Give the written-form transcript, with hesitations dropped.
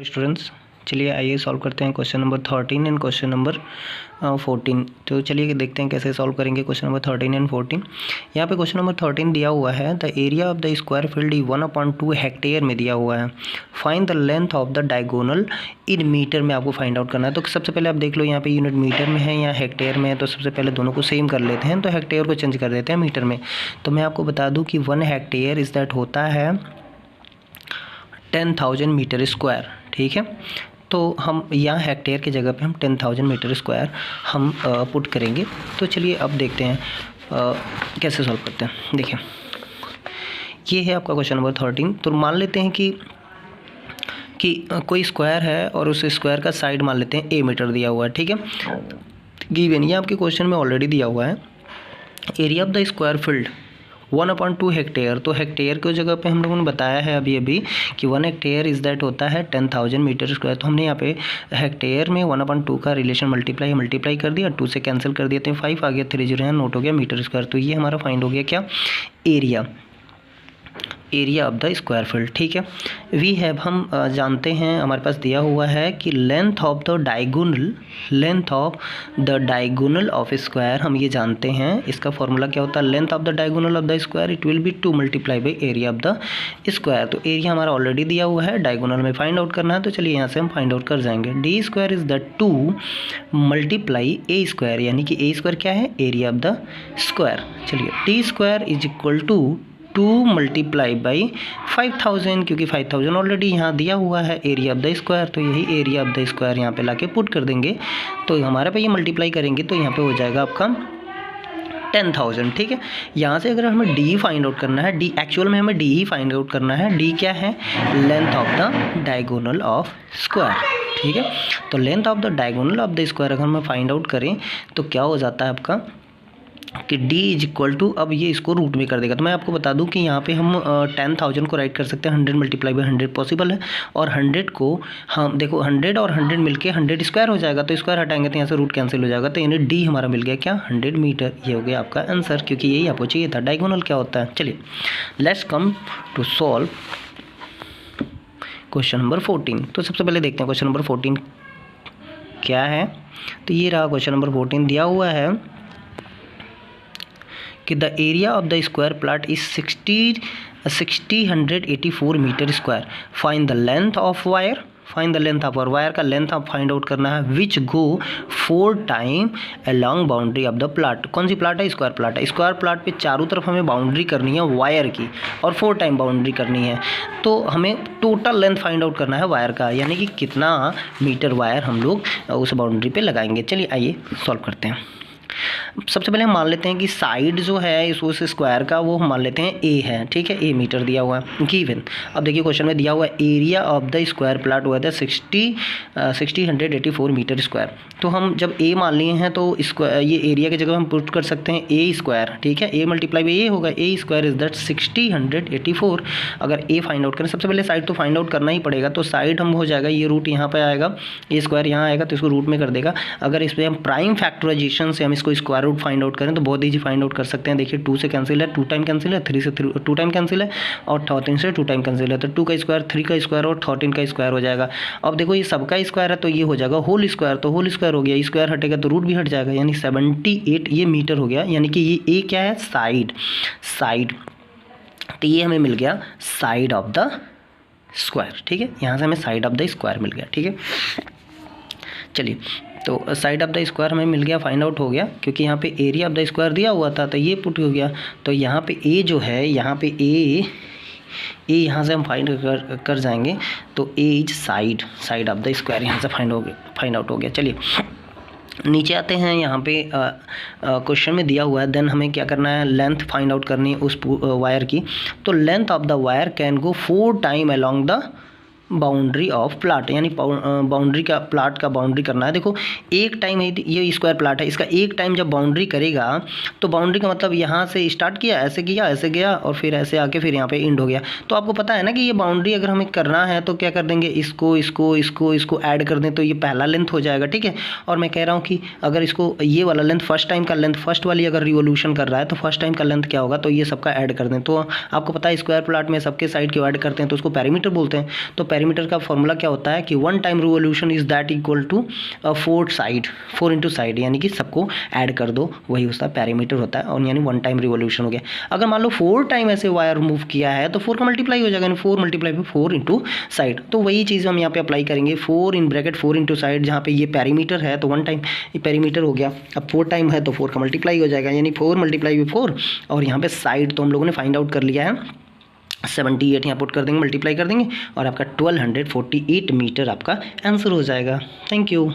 Students, चलिए आइए solve करते हैं question number 13 and question number 14। तो चलिए देखते हैं कैसे सॉल्व करेंगे क्वेश्चन नंबर 13 एंड 14। यहाँ पे क्वेश्चन नंबर 13 दिया हुआ है, the area of the square field 1/2 hectare में दिया हुआ है। Find the length of the diagonal in metre में आपको फाइंड आउट करना है। तो सबसे पहले आप देख लो यहाँ पे यूनिट मीटर में है या हेक्टेयर में है, तो सबसे पहले दोनों को सेम कर लेते हैं। तो हेक्टेयर को चेंज कर देते हैं मीटर में। तो मैं आपको बता दूँ कि 1 हेक्टेयर इज़ दैट होता है 10,000 मीटर स्क्वायर। ठीक है, तो हम यहाँ हेक्टेयर की जगह पे हम 10,000 मीटर स्क्वायर हम पुट करेंगे। तो चलिए अब देखते हैं कैसे सॉल्व करते हैं। देखिए ये है आपका क्वेश्चन नंबर 13। तो मान लेते हैं कि कोई स्क्वायर है और उस स्क्वायर का साइड मान लेते हैं a मीटर दिया हुआ है। ठीक है, गिवन ये आपके क्वेश्चन में ऑलरेडी दिया हुआ है। Area of the square field 1/2 hectare. तो हेक्टेयर की जगह पे हम लोगों ने बताया है अभी कि 1 हेक्टेयर इज़ दैट होता है 10,000 मीटर स्क्वायर। तो हमने यहाँ पे हेक्टेयर में 1/2 का रिलेशन मल्टीप्लाई कर दिया, 2 से कैंसिल कर दिया तो 5 आ गया, 3 0 नोट हो गया मीटर स्क्वायर। तो ये हमारा फाइंड हो गया क्या, area of the square field. ठीक है, वी हैव हम जानते हैं, हमारे पास दिया हुआ है कि length of the diagonal of square. हम ये जानते हैं इसका फॉर्मूला क्या होता है, length of the diagonal of the square it will be 2 multiply by area of the square. तो एरिया हमारा ऑलरेडी दिया हुआ है, डायगोनल में फाइंड आउट करना है। तो चलिए यहाँ से हम फाइंड आउट कर जाएंगे। D square is the 2 multiply A square, यानी कि ए स्क्वायर क्या है, एरिया ऑफ द स्क्वायर। चलिए D square is equal to 2 multiply by 5,000, क्योंकि 5,000 ऑलरेडी यहाँ दिया हुआ है एरिया ऑफ द स्क्वायर। तो यही एरिया ऑफ द स्क्वायर यहाँ पे लाके पुट कर देंगे। तो हमारे पे ये मल्टीप्लाई करेंगे तो यहाँ पे हो जाएगा आपका 10,000। ठीक है, यहाँ से अगर हमें डी फाइंड आउट करना है, डी एक्चुअल में हमें डी ही फाइंड आउट करना है। डी क्या है, length of the diagonal of square. ठीक है, तो length of the diagonal of the square अगर हम फाइंड आउट करें तो क्या हो जाता है आपका कि d इज इक्वल टू, अब ये इसको रूट में कर देगा। तो मैं आपको बता दूं कि यहाँ पे हम 10,000 को राइट कर सकते हैं 100 मल्टीप्लाई बाई 100 पॉसिबल है। और 100 को हम देखो 100 और 100 मिलके 100 स्क्वायर हो जाएगा। तो स्क्वायर हटाएंगे तो यहाँ से रूट कैंसिल हो जाएगा। तो यानी d हमारा मिल गया क्या, 100 मीटर। ये हो गया आपका आंसर, क्योंकि यही आपको चाहिए था, डायगोनल क्या होता है। चलिए let's come to solve question number 14। तो सबसे पहले देखते हैं क्वेश्चन नंबर 14 क्या है। तो ये रहा क्वेश्चन नंबर 14, दिया हुआ है कि the area of the square plot is 184 metre square. Find the length of wire, find the length of wire का लेंथ आप फाइंड आउट करना है, which go 4 time along boundary of the plot. कौन सी प्लॉट है, square plot है। Square plot पे चारों तरफ हमें बाउंड्री करनी है वायर की और 4 टाइम बाउंड्री करनी है। तो हमें टोटल लेंथ फाइंड आउट करना है वायर का, यानी कि कितना मीटर वायर हम लोग उस बाउंड्री पे लगाएंगे। चलिए आइए सॉल्व करते हैं। सबसे पहले हम मान लेते हैं कि साइड जो है उस स्क्वायर का वो हम मान लेते हैं a है। ठीक है, a मीटर दिया हुआ है गिवन। अब देखिए क्वेश्चन में दिया हुआ है area of the square plot हुआ था 184 मीटर स्क्वायर। तो हम जब a मान लिए हैं तो ये एरिया की जगह हम पुट कर सकते हैं a स्क्वायर। ठीक है, a मल्टीप्लाई बाई a होगा, a स्क्वायर इज दैट 184। अगर a फाइंड आउट करें, सबसे पहले साइड तो फाइंड आउट करना ही पड़ेगा। तो साइड हम हो जाएगा, ये रूट यहाँ पे आएगा, a स्क्वायर यहाँ आएगा तो इसको रूट में कर देगा। अगर इस पर हम प्राइम फैक्टराइजेशन से हम इसको स्क्वायर रूट फाइंड आउट करें तो बहुत ईजी फाइंड आउट कर सकते हैं। देखिए 2 से कैंसिल है, 2 टाइम कैंसिल है, 3 से 2 टाइम कैंसिल है और 13 से 2 टाइम कैंसिल है। तो 2 का स्क्वायर, 3 का स्क्वायर और 13 का स्क्वायर हो जाएगा। अब देखो ये सबका स्क्वायर है तो ये हो जाएगा होल स्क्वायर। तो होल स्क्वायर हो गया, स्क्वायर हटेगा तो रूट भी हट जाएगा, यानी 78 ये मीटर हो गया। यानी कि ये a क्या है, साइड। तो ये हमें मिल गया साइड ऑफ द स्क्वायर। ठीक है, यहाँ से हमें साइड ऑफ द स्क्वायर मिल गया। ठीक है, चलिए तो साइड ऑफ द स्क्वायर हमें मिल गया, फाइंड आउट हो गया, क्योंकि यहाँ पे एरिया ऑफ द स्क्वायर दिया हुआ था तो ये पुट हो गया। तो यहाँ पे a जो है, यहाँ पे a यहाँ से हम फाइंड कर जाएंगे। तो a is side of the square, यहाँ से फाइंड आउट हो गया। चलिए नीचे आते हैं। यहाँ पे क्वेश्चन में दिया हुआ है, देन हमें क्या करना है, लेंथ फाइंड आउट करनी है उस वायर की। तो length of the wire can go 4 time along the boundary of plot, यानी बाउंड्री का प्लाट का बाउंड्री करना है। देखो एक टाइम ये स्क्वायर प्लाट है, इसका एक टाइम जब बाउंड्री करेगा तो बाउंड्री का मतलब यहाँ से स्टार्ट किया, ऐसे गया और फिर ऐसे आके फिर यहाँ पे एंड हो गया। तो आपको पता है ना कि ये बाउंड्री अगर हमें करना है तो क्या कर देंगे, इसको ऐड कर दें तो ये पहला लेंथ हो जाएगा। ठीक है, और मैं कह रहा हूँ कि अगर इसको ये वाला लेंथ फर्स्ट टाइम का लेंथ, फर्स्ट वाली अगर रिवोल्यूशन कर रहा है तो फर्स्ट टाइम का लेंथ क्या होगा, तो ये सबका ऐड कर दें। तो आपको पता है स्क्वायर प्लाट में सबके साइड क्यों ऐड करते हैं, तो उसको पैरामीटर बोलते हैं। तो पेरीमीटर का फॉर्मूला क्या होता है कि 1 time revolution is that equal to 4 side, 4 into side, यानी कि सबको ऐड कर दो, वही उसका पेरीमीटर होता है, और यानी 1 टाइम रिवोल्यूशन हो गया। अगर मान लो 4 टाइम ऐसे वायर मूव किया है तो 4 का मल्टीप्लाई हो जाएगा, यानी 4 मल्टीप्लाई बाई 4 इंटू साइड। तो वही चीज़ हम यहाँ पे अप्लाई करेंगे, 4 इन ब्रैकेट 4 इंटू साइड, जहाँ पे ये पेरीमीटर है तो 1 टाइम ये पेरीमीटर हो गया। अब 4 टाइम है तो 4 का मल्टीप्लाई हो जाएगा, यानी 4 मल्टीप्लाई बाई 4, और यहाँ पे साइड तो हम लोगों ने फाइंड आउट कर लिया है 78, यहाँ पुट कर देंगे, मल्टीप्लाई कर देंगे, और आपका 1248 मीटर आपका आंसर हो जाएगा। Thank you.